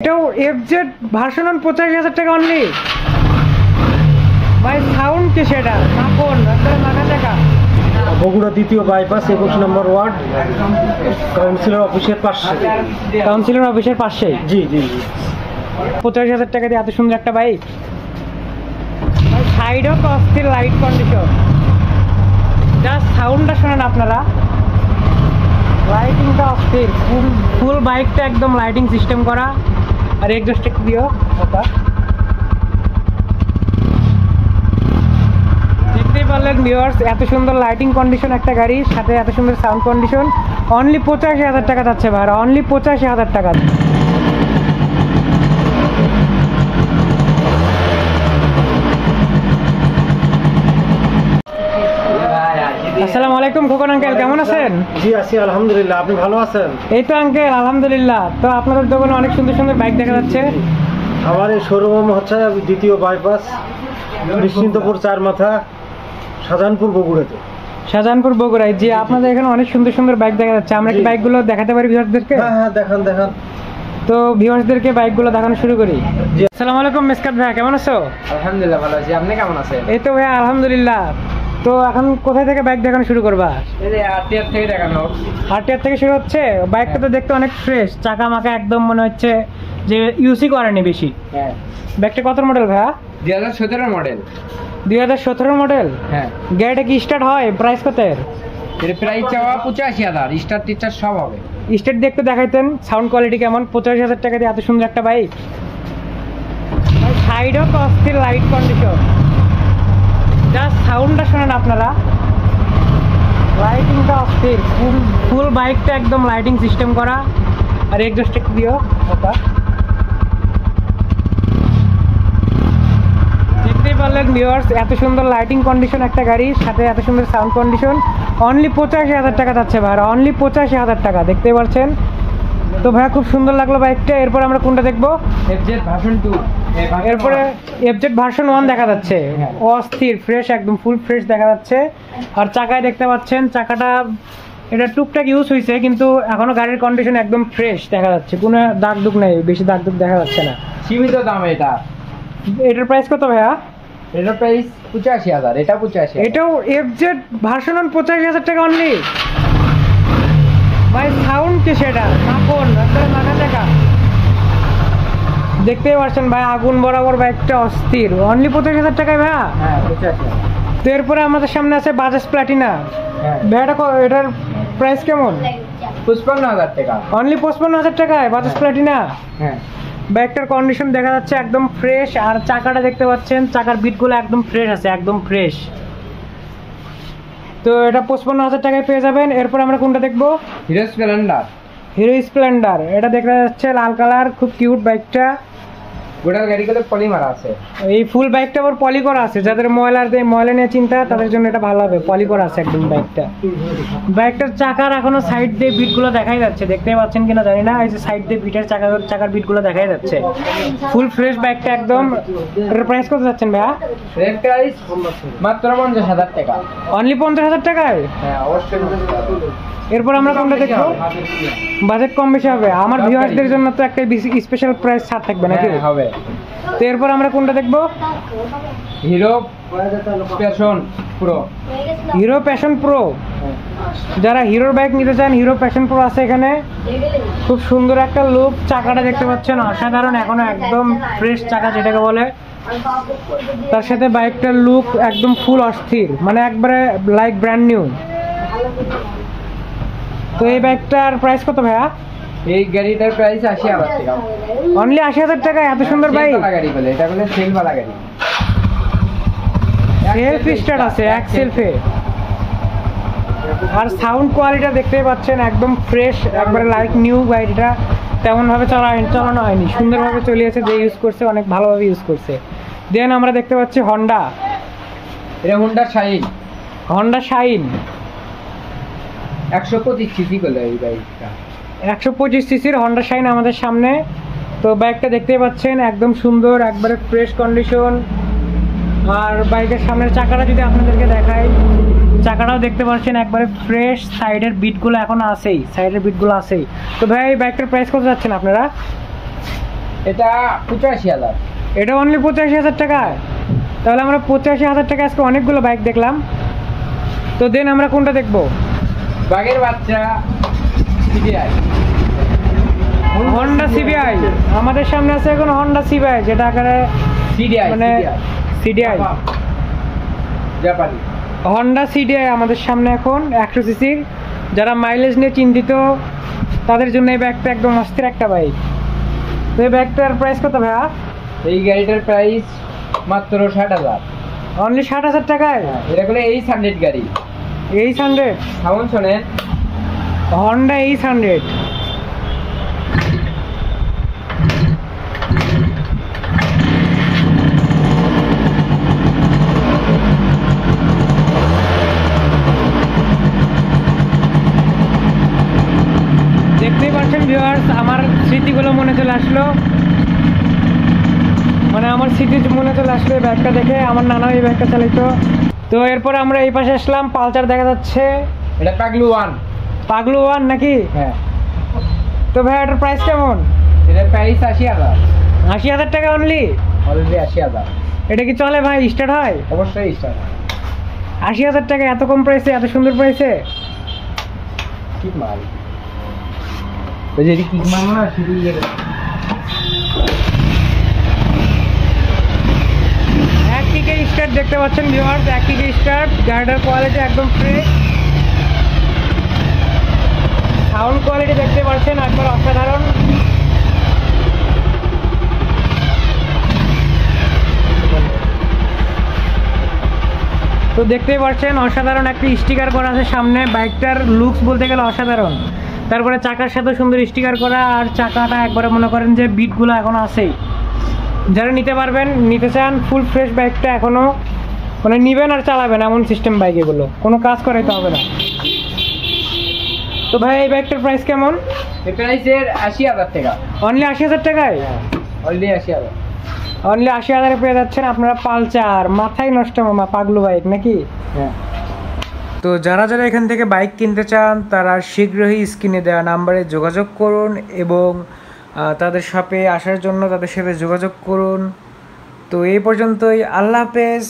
এটাও FZ version 85,000 টাকা only ভাই। সাউন্ড কি সেটা মাখন একদম মাখা টাকা। বগুড়া দ্বিতীয় বাইপাস 21 নম্বর ওয়ার্ড, কাউন্সিলর অফিসের পাশে। কাউন্সিলর অফিসের পাশে? জি জি জি। 85,000 টাকা দিয়ে এত সুন্দর একটা বাইক। সাইডও তো অস্থির লাইট কন্ডিশন, জাস্ট সাউন্ডটা শোনেন আপনারা, লাইটিংটা অস্থির, ফুল বাইকটা একদম লাইটিং সিস্টেম করা। আর এক্সস্ট একটু দিও ওটা, দেখতেই পারলেন ভিউয়ার্স, এত সুন্দর লাইটিং কন্ডিশন একটা গাড়ির সাথে এত সুন্দর সাউন্ড কন্ডিশন। অনলি 85,000 টাকা যাচ্ছে ভাই, অনলি 85,000 টাকা। আসসালামু আলাইকুম খোকন আঙ্কেল, কেমন আছেন? জি আছি আলহামদুলিল্লাহ, আপনি ভালো আছেন? এই তো আঙ্কেল আলহামদুলিল্লাহ। তো আপনাদের দোকানে অনেক সুন্দর সুন্দর বাইক দেখা যাচ্ছে। আমার এই শোরুম হচ্ছে দ্বিতীয় বাইপাস, নিশ্চিন্তপুর চার মাথা, শাহজাহানপুর বগুড়াতে। শাহজাহানপুর বগুড়ায়। জি, আপনাদের এখানে অনেক সুন্দর সুন্দর বাইক দেখা যাচ্ছে। আমরা কি বাইকগুলো দেখাতে পারি ভিউয়ারদেরকে? হ্যাঁ হ্যাঁ, দেখান দেখান। তো ভিউয়ারদেরকে বাইকগুলো দেখানো শুরু করি। জি, আসসালামু আলাইকুম মেসকাত ভাই, কেমন আছো? আলহামদুলিল্লাহ ভালো আছি, আপনি কেমন আছেন? এই তো ভাই আলহামদুলিল্লাহ। তো এখন কোথায় থেকে বাইক দেখানো শুরু করবা? এই যে আরটিআর থেকে দেখানো। আরটিআর থেকে শুরু হচ্ছে। বাইকটা তো দেখতে অনেক ফ্রেশ, চাকা মাকা একদম মনে হচ্ছে যে ইউসি করেনি বেশি। হ্যাঁ, বাইকটা কত মডেল ভাইয়া? 2017 মডেল। 2017 মডেল? হ্যাঁ। গাড়িটা কি স্টার্ট হয়? প্রাইস কত এর? এর প্রাইস চাওয়া 85,000, স্টার টিচার সব হবে। স্টার্ট দেখতে দেখাইতেন, সাউন্ড কোয়ালিটি কেমন? 85,000 টাকা দিয়ে এত সুন্দর একটা বাইক। সাইডও তো অস্থির লাইট কন্ডিশন, জাস্ট সাউন্ডটা শোনেন আপনারা, লাইটিংটা অস্থির, ফুল বাইকটা একদম লাইটিং সিস্টেম করা। আর এক্সস্ট একটু দিও ওটা, দেখতেই পারলেন ভিউয়ার্স, এত সুন্দর লাইটিং কন্ডিশন একটা গাড়ির সাথে এত সুন্দর সাউন্ড কন্ডিশন। অনলি 85,000 টাকা যাচ্ছে ভাই, অনলি 85,000 টাকা, দেখতেই পাচ্ছেন। তো ভাইয়া খুব সুন্দর লাগলো বাইকটা। এরপর আমরা কোনটা দেখবো? FZ version 2। এরপরে এফজেড ভার্সন 1 দেখা যাচ্ছে। অস্থির ফ্রেশ, একদম ফুল ফ্রেশ দেখা যাচ্ছে। আর চাকায় দেখতে পাচ্ছেন, চাকাটা এটা টুকটাক ইউজ হয়েছে, কিন্তু এখনো গাড়ির কন্ডিশন একদম ফ্রেশ দেখা যাচ্ছে, কোনো দাগ দুগ নেই, বেশি দাগ দুগ দেখা যাচ্ছে না। সীমিত দাম এটা। এটার প্রাইস কত ভাইয়া? এটার প্রাইস 85,000, এটা 85,000। এটাও এফজেড ভার্সন 85,000 টাকা অনলি ভাই। সাউন্ড কি সেটা মাখন একদম মাখা টাকা, দেখতেই পাচ্ছেন ভাই, আগুন বরাবর বাইকটা অস্থির। অনলি 85,000 টাকায় ভাইয়া? হ্যাঁ 85,000। তো এরপরে আমাদের সামনে আছে বাজাজ প্লাটিনা। হ্যাঁ, ভাইয়াটা এটার প্রাইস কেমন? 55,000 টাকা। অনলি 55,000 টাকায় বাজাজ প্লাটিনা। হ্যাঁ, বাইকটার কন্ডিশন দেখা যাচ্ছে একদম ফ্রেশ। আর চাকাটা দেখতে পাচ্ছেন, চাকার বিটগুলো একদম ফ্রেশ আছে, একদম ফ্রেশ। তো এটা 55,000 টাকায় পেয়ে যাবেন। এরপর আমরা কোনটা দেখবো? Hero Splendor. হিরো স্প্লেন্ডার, এটা দেখা যাচ্ছে লাল কালার, খুব কিউট বাইকটা। গোটাল গাড়িগুলো পলিমার আছে। এই ফুল বাইকটা আবার পলি করা আছে, যাদের ময়লা নিয়ে চিন্তা তাদের জন্য এটা ভালো হবে, পলি করা আছে একদম বাইকটা। বাইকটার চাকার এখনো সাইড দিয়ে বিটগুলো দেখাই যাচ্ছে, দেখতে পাচ্ছেন কিনা জানি না, এই যে সাইড দিয়ে বিটের চাকার বিটগুলো দেখাই যাচ্ছে। ফুল ফ্রেশ বাইকটা একদম। এর প্রাইস কত যাচ্ছেন ভাইয়া? এর প্রাইস মাত্র 50,000 টাকা। অনলি 50,000 টাকায়? হ্যাঁ অবশ্যই। এরপর আমরা কোনটা দেখবো? বাজেট কম বেশি হবে, আমার ভিউয়ারদের জন্য তো একটা স্পেশাল প্রাইস ছাড় থাকবে নাকি? হবে। তো এরপর আমরা কোনটা দেখবো? Hero passion pro. Hero passion pro. যারা হিরোর বাইক নিতে চান, হিরো প্যাশন প্রো আছে এখানে। খুব সুন্দর একটা লুক, চাকাটা দেখতে পাচ্ছেন অসাধারণ, এখনো একদম ফ্রেশ চাকা যেটাকে বলে। তার সাথে বাইকটার লুক একদম ফুল অস্থির, মানে একবারে লাইক ব্র্যান্ড নিউ। তো এই বাইকটার প্রাইস কত ভাইয়া? এই গাড়িটার প্রাইস 80,000 টাকা। অনলি 80,000 টাকা, এত সুন্দর বাইক। গাড়ি বলে এটা, বলে সেলফওয়ালা গাড়ি। সেলফ স্টার্ট আছে, এক সেলফে। আর সাউন্ড কোয়ালিটি দেখতেই পাচ্ছেন একদম ফ্রেশ, একবারে লাইক নিউ। গাড়িটা তেমনভাবে চালানো হয়নি, সুন্দরভাবে চলিয়েছে, যে ইউজ করছে অনেক ভালোভাবে ইউজ করছে। দেন আমরা দেখতে পাচ্ছি হন্ডা। এটা Honda shine. Honda shine 125 CC বলে এই বাইকটা। 125 সিসির হন্ডা শাইন আমাদের সামনে। তো বাইকটা দেখতেই পাচ্ছেন একদম সুন্দর, একবারে ফ্রেশ কন্ডিশন। আর বাইকের সামনের চাকাটা যদি আপনাদেরকে দেখাই, চাকাটাও দেখতে পাচ্ছেন একবারে ফ্রেশ, সাইডের বিটগুলো এখন আছেই, সাইডের বিটগুলো আছেই। তো ভাই এই বাইকটার প্রাইস কত যাচ্ছেন আপনারা? এটা 85,000। এটা অনলি 85,000 টাকায়। তাহলে আমরা 85,000 টাকা আজকে অনেকগুলো বাইক দেখলাম। তো দেন আমরা কোনটা দেখবো? বাঘের বাচ্চা সিবিআই, হন্ডা সিবিআই আমাদের সামনে আছে এখন। হন্ডা সিবিআই যেটা আকারে সিডিআই মানে সিডিআই, জাপানি। হন্ডা সিডিআই আমাদের সামনে এখন 100 সিসির। যারা মাইলেজ নিয়ে চিন্তিত তাদের জন্য এই ব্যাগটা একদম অস্থির একটা বাইক। তো এই ব্যাগটার প্রাইস কত ভাইয়া? এই গাড়িটার প্রাইস মাত্র 60,000। অনলি 60,000 টাকায়। এটা হলো 800 গাড়ি। 800 সাউন্ড শোনেন, হন্ডা 800। দেখতেই পাচ্ছেন ভিউয়ার্স, আমার স্মৃতিগুলো মনে চলে আসলো। মানে আমার স্মৃতি মনে চলে আসলো এই ব্যাগটা দেখে। আমার নানাও এই ব্যাগটা চালিত। তো এরপর আমরা এই পাশে আসলাম, পালসার দেখা যাচ্ছে। এটা পাগলু 1। পাগলু 1 নাকি? হ্যাঁ, তো ভাই এটার প্রাইস কেমন? এটার প্রাইস 80,000। 80,000 টাকা অনলি? অলরেডি 80,000। এটা কি চলে ভাই? স্টার্ট হয়? অবশ্যই স্টার্ট। 80,000 টাকা এত কম প্রাইসে, এত সুন্দর প্রাইসে? কিক মাল, ওই যে কিক মাল না, শুধু এক কিকে স্টার্ট দেখতে পাচ্ছেন ভিউয়ার্স, এক কিকে স্টার্ট। গাড়িটার কোয়ালিটি একদম ফ্রেশ। সাউন্ড কোয়ালিটি দেখতে পাচ্ছেন একবার অসাধারণ। তো দেখতেই পাচ্ছেন অসাধারণ একটা স্টিকার করা আছে সামনে। বাইকটার লুকস বলতে গেলে অসাধারণ। তারপরে চাকার সাথে সুন্দর স্টিকার করা, আর চাকাটা একবারে মনে করেন যে বিটগুলো এখনো আছেই। যারা নিতে পারবেন, নিতে চান, ফুল ফ্রেশ বাইকটা এখনো মানে নিবেন আর চালাবেন এমন সিস্টেম বাইক এগুলো, কোনো কাজ করাইতে হবে না। তো ভাই এই বাইকটার প্রাইস কেমন? এই প্রাইসের 80,000 টাকা। অনলি 80,000 টাকায়? অলরেডি 80,000। অনলি 80,000-এ পেয়ে যাচ্ছেন আপনারা পালচার। মাথায় নষ্ট মামা, পাগলু বাইক নাকি? হ্যাঁ। তো যারা যারা এখান থেকে বাইক কিনতে চান তারা শীঘ্রই স্ক্রিনে দেওয়া নাম্বারে যোগাযোগ করুন এবং তাদের শপে আসার জন্য তাদের সাথে যোগাযোগ করুন। তো এই পর্যন্তই, আল্লাহ হাফেজ।